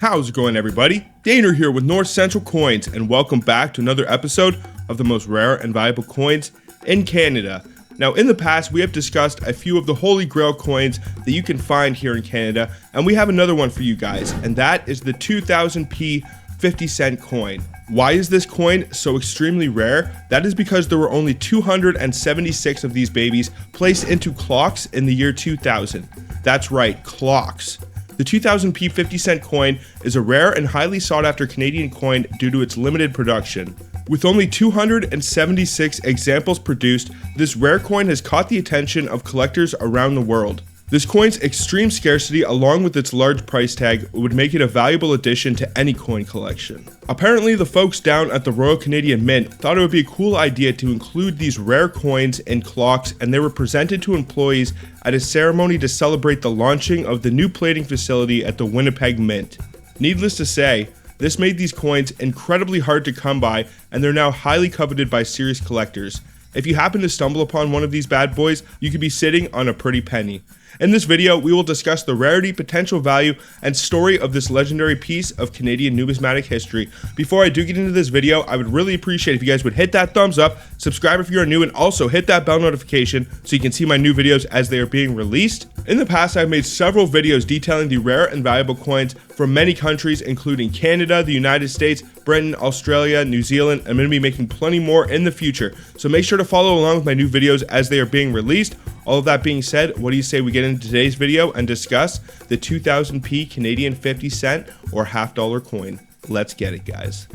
How's it going, everybody? Daner here with North Central Coins, and welcome back to another episode of the most rare and valuable coins in Canada. Now, in the past, we have discussed a few of the Holy Grail coins that you can find here in Canada, and we have another one for you guys, and that is the 2000p 50-cent coin. Why is this coin so extremely rare? That is because there were only 276 of these babies placed into clocks in the year 2000. That's right, clocks. The 2000p 50-cent coin is a rare and highly sought after Canadian coin due to its limited production. With only 276 examples produced, this rare coin has caught the attention of collectors around the world. This coin's extreme scarcity, along with its large price tag, would make it a valuable addition to any coin collection. Apparently, the folks down at the Royal Canadian Mint thought it would be a cool idea to include these rare coins in clocks, and they were presented to employees at a ceremony to celebrate the launching of the new plating facility at the Winnipeg Mint. Needless to say, this made these coins incredibly hard to come by, and they're now highly coveted by serious collectors. If you happen to stumble upon one of these bad boys, you could be sitting on a pretty penny. In this video, we will discuss the rarity, potential value, and story of this legendary piece of Canadian numismatic history. Before I do get into this video, I would really appreciate if you guys would hit that thumbs up, subscribe if you are new, and also hit that bell notification so you can see my new videos as they are being released. In the past, I've made several videos detailing the rare and valuable coins from many countries, including Canada, the United States, Britain, Australia, New Zealand. I'm going to be making plenty more in the future, so make sure to follow along with my new videos as they are being released. All of that being said, what do you say we get into today's video and discuss the 2000p Canadian 50-cent or half-dollar coin? Let's get it, guys.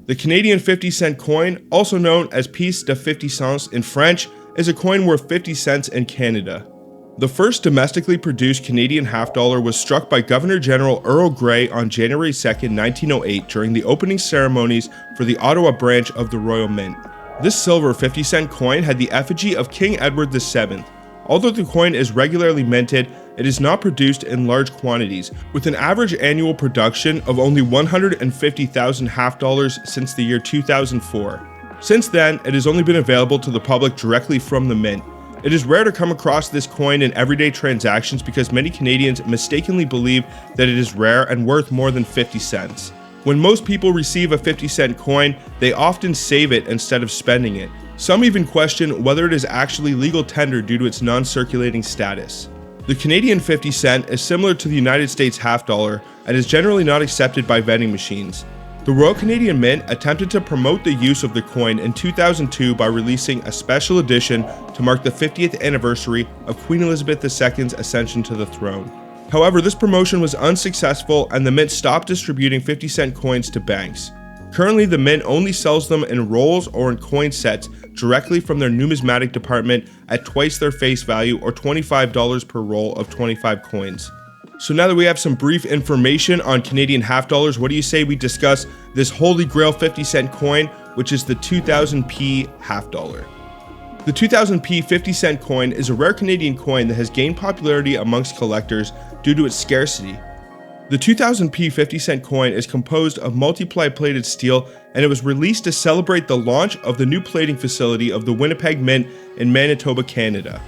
The Canadian 50-cent coin, also known as pièce de 50 cents in French, is a coin worth 50 cents in Canada. The first domestically produced Canadian half-dollar was struck by Governor General Earl Grey on January 2, 1908 during the opening ceremonies for the Ottawa branch of the Royal Mint. This silver 50-cent coin had the effigy of King Edward VII. Although the coin is regularly minted, it is not produced in large quantities, with an average annual production of only 150,000 half-dollars since the year 2004. Since then, it has only been available to the public directly from the mint. It is rare to come across this coin in everyday transactions because many Canadians mistakenly believe that it is rare and worth more than 50 cents. When most people receive a 50-cent coin, they often save it instead of spending it. Some even question whether it is actually legal tender due to its non-circulating status. The Canadian 50 cent is similar to the United States half-dollar and is generally not accepted by vending machines. The Royal Canadian Mint attempted to promote the use of the coin in 2002 by releasing a special edition to mark the 50th anniversary of Queen Elizabeth II's ascension to the throne. However, this promotion was unsuccessful and the Mint stopped distributing 50-cent coins to banks. Currently, the Mint only sells them in rolls or in coin sets directly from their numismatic department at twice their face value, or $25 per roll of 25 coins. So now that we have some brief information on Canadian half-dollars, what do you say we discuss this Holy Grail 50-cent coin, which is the 2000p half-dollar? The 2000p 50-cent coin is a rare Canadian coin that has gained popularity amongst collectors due to its scarcity. The 2000p 50-cent coin is composed of multiply plated steel, and it was released to celebrate the launch of the new plating facility of the Winnipeg Mint in Manitoba, Canada.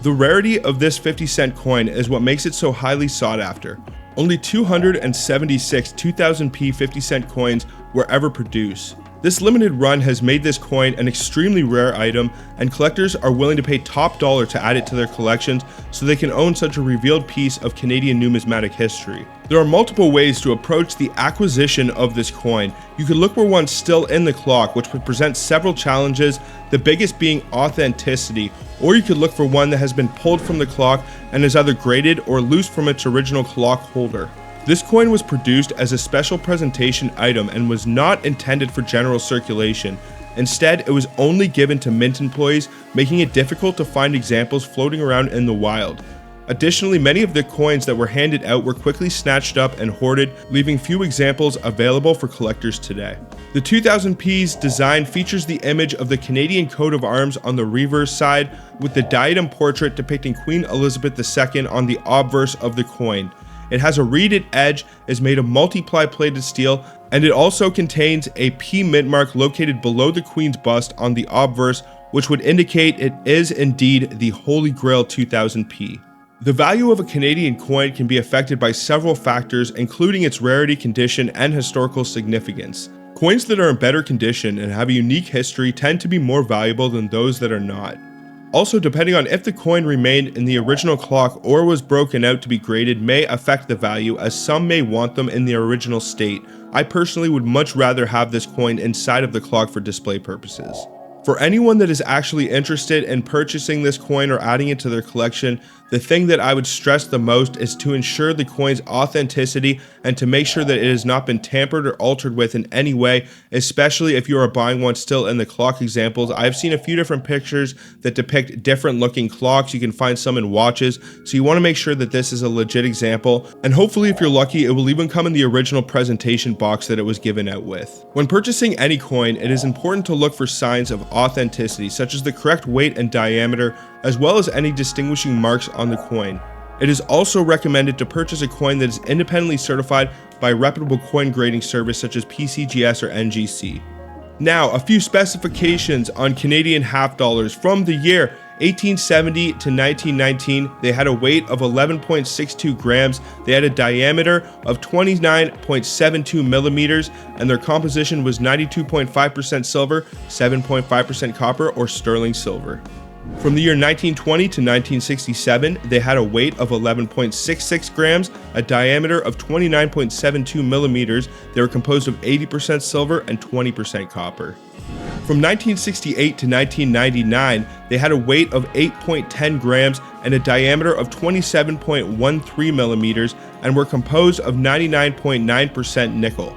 The rarity of this 50-cent coin is what makes it so highly sought after. Only 276 2000p 50-cent coins were ever produced. This limited run has made this coin an extremely rare item, and collectors are willing to pay top dollar to add it to their collections so they can own such a revealed piece of Canadian numismatic history. There are multiple ways to approach the acquisition of this coin. You could look for one still in the clock, which would present several challenges, the biggest being authenticity, or you could look for one that has been pulled from the clock and is either graded or loose from its original clock holder. This coin was produced as a special presentation item and was not intended for general circulation. Instead, it was only given to mint employees, making it difficult to find examples floating around in the wild. Additionally, many of the coins that were handed out were quickly snatched up and hoarded, leaving few examples available for collectors today. The 2000p's design features the image of the Canadian coat of arms on the reverse side, with the diadem portrait depicting Queen Elizabeth II on the obverse of the coin. It has a reeded edge, is made of multiply plated steel, and it also contains a P mint mark located below the Queen's bust on the obverse, which would indicate it is indeed the Holy Grail 2000p. The value of a Canadian coin can be affected by several factors, including its rarity, condition, and historical significance. Coins that are in better condition and have a unique history tend to be more valuable than those that are not. Also, depending on if the coin remained in the original clock or was broken out to be graded may affect the value, as some may want them in the original state. I personally would much rather have this coin inside of the clock for display purposes. For anyone that is actually interested in purchasing this coin or adding it to their collection, the thing that I would stress the most is to ensure the coin's authenticity and to make sure that it has not been tampered or altered with in any way, especially if you are buying one still in the clock examples. I've seen a few different pictures that depict different looking clocks. You can find some in watches, so you want to make sure that this is a legit example, and hopefully if you're lucky it will even come in the original presentation box that it was given out with. When purchasing any coin, it is important to look for signs of authenticity, such as the correct weight and diameter, as well as any distinguishing marks on the coin. It is also recommended to purchase a coin that is independently certified by a reputable coin grading service such as PCGS or NGC. Now, a few specifications on Canadian half dollars. From the year 1870 to 1919, they had a weight of 11.62 grams, they had a diameter of 29.72 millimeters, and their composition was 92.5% silver, 7.5% copper or sterling silver. From the year 1920 to 1967, they had a weight of 11.66 grams, a diameter of 29.72 millimeters. They were composed of 80% silver and 20% copper. From 1968 to 1999, they had a weight of 8.10 grams and a diameter of 27.13 millimeters and were composed of 99.9% nickel.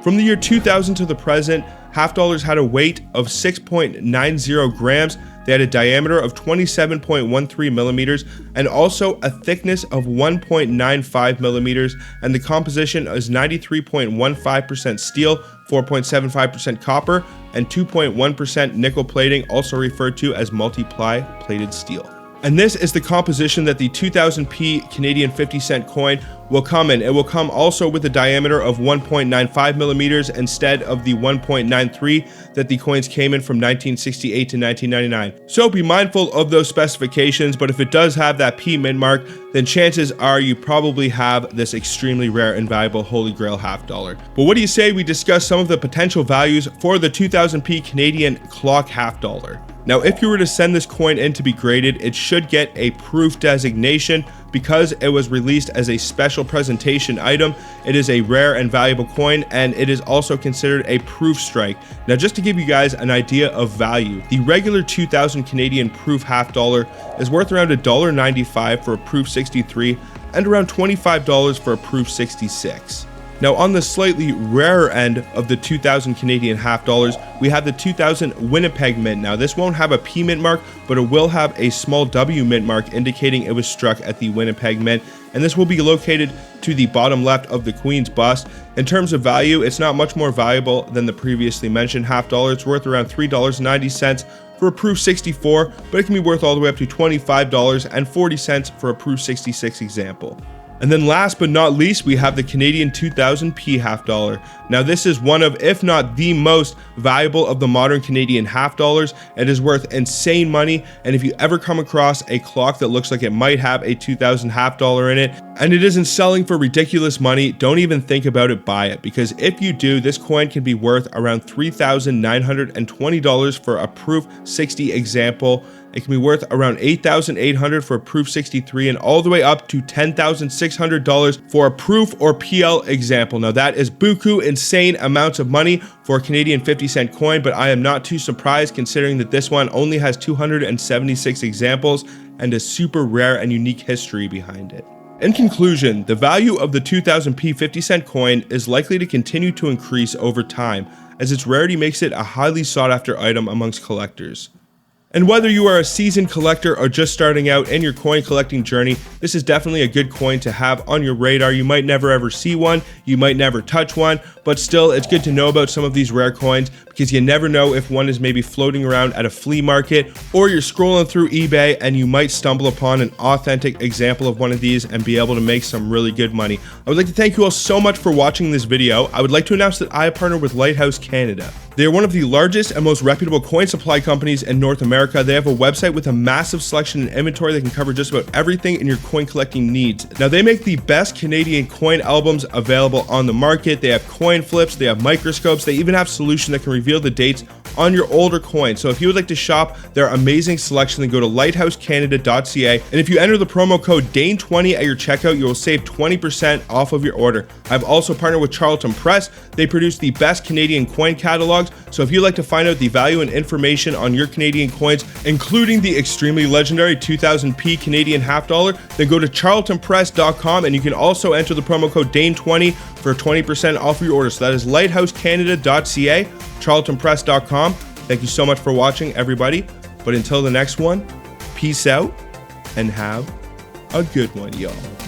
From the year 2000 to the present, half dollars had a weight of 6.90 grams, they had a diameter of 27.13 millimeters and also a thickness of 1.95 millimeters, and the composition is 93.15% steel, 4.75% copper, and 2.1% nickel plating, also referred to as multiply plated steel. And this is the composition that the 2000p Canadian 50-cent coin will come in. It will come also with a diameter of 1.95 millimeters instead of the 1.93 that the coins came in from 1968 to 1999. So be mindful of those specifications, but if it does have that P mint mark, then chances are you probably have this extremely rare and valuable Holy Grail half dollar. But what do you say we discuss some of the potential values for the 2000p Canadian clock half dollar? Now, if you were to send this coin in to be graded, it should get a proof designation because it was released as a special presentation item. It is a rare and valuable coin, and it is also considered a proof strike. Now, just to give you guys an idea of value, the regular 2000 Canadian proof half dollar is worth around $1.95 for a proof 63 and around $25 for a proof 66. Now, on the slightly rarer end of the 2000 Canadian half dollars, we have the 2000 Winnipeg Mint. Now, this won't have a P mint mark, but it will have a small W mint mark indicating it was struck at the Winnipeg Mint, and this will be located to the bottom left of the Queen's bust. In terms of value, it's not much more valuable than the previously mentioned half dollar. It's worth around $3.90 for a proof 64, but it can be worth all the way up to $25.40 for a proof 66 example. And then last but not least, we have the Canadian 2000p half dollar. Now, this is one of, if not the most valuable of the modern Canadian half dollars. It is worth insane money, and if you ever come across a clock that looks like it might have a 2000 half dollar in it and it isn't selling for ridiculous money, don't even think about it, buy it, because if you do, this coin can be worth around $3,920 for a proof 60 example. It can be worth around $8,800 for a proof 63 and all the way up to $10,600 for a proof or PL example. Now, that is buku insane amounts of money for a Canadian 50-cent coin, but I am not too surprised considering that this one only has 276 examples and a super rare and unique history behind it. In conclusion, the value of the 2000p 50-cent coin is likely to continue to increase over time, as its rarity makes it a highly sought-after item amongst collectors. And whether you are a seasoned collector or just starting out in your coin collecting journey, this is definitely a good coin to have on your radar. You might never ever see one, you might never touch one, but still it's good to know about some of these rare coins because you never know if one is maybe floating around at a flea market or you're scrolling through eBay and you might stumble upon an authentic example of one of these and be able to make some really good money. I would like to thank you all so much for watching this video. I would like to announce that I partner with Lighthouse Canada. They are one of the largest and most reputable coin supply companies in North America. They have a website with a massive selection and inventory that can cover just about everything in your coin collecting needs. Now, they make the best Canadian coin albums available on the market. They have coin flips, they have microscopes, they even have solutions that can reveal the dates on your older coins. So if you would like to shop their amazing selection, then go to lighthousecanada.ca. And if you enter the promo code DANE20 at your checkout, you will save 20% off of your order. I've also partnered with Charlton Press. They produce the best Canadian coin catalogs. So if you'd like to find out the value and information on your Canadian coins, including the extremely legendary 2000p Canadian half dollar, then go to charltonpress.com and you can also enter the promo code DANE20 for 20% off of your order. So that is lighthousecanada.ca, charltonpress.com. Thank you so much for watching, everybody. But until the next one, peace out and have a good one, y'all.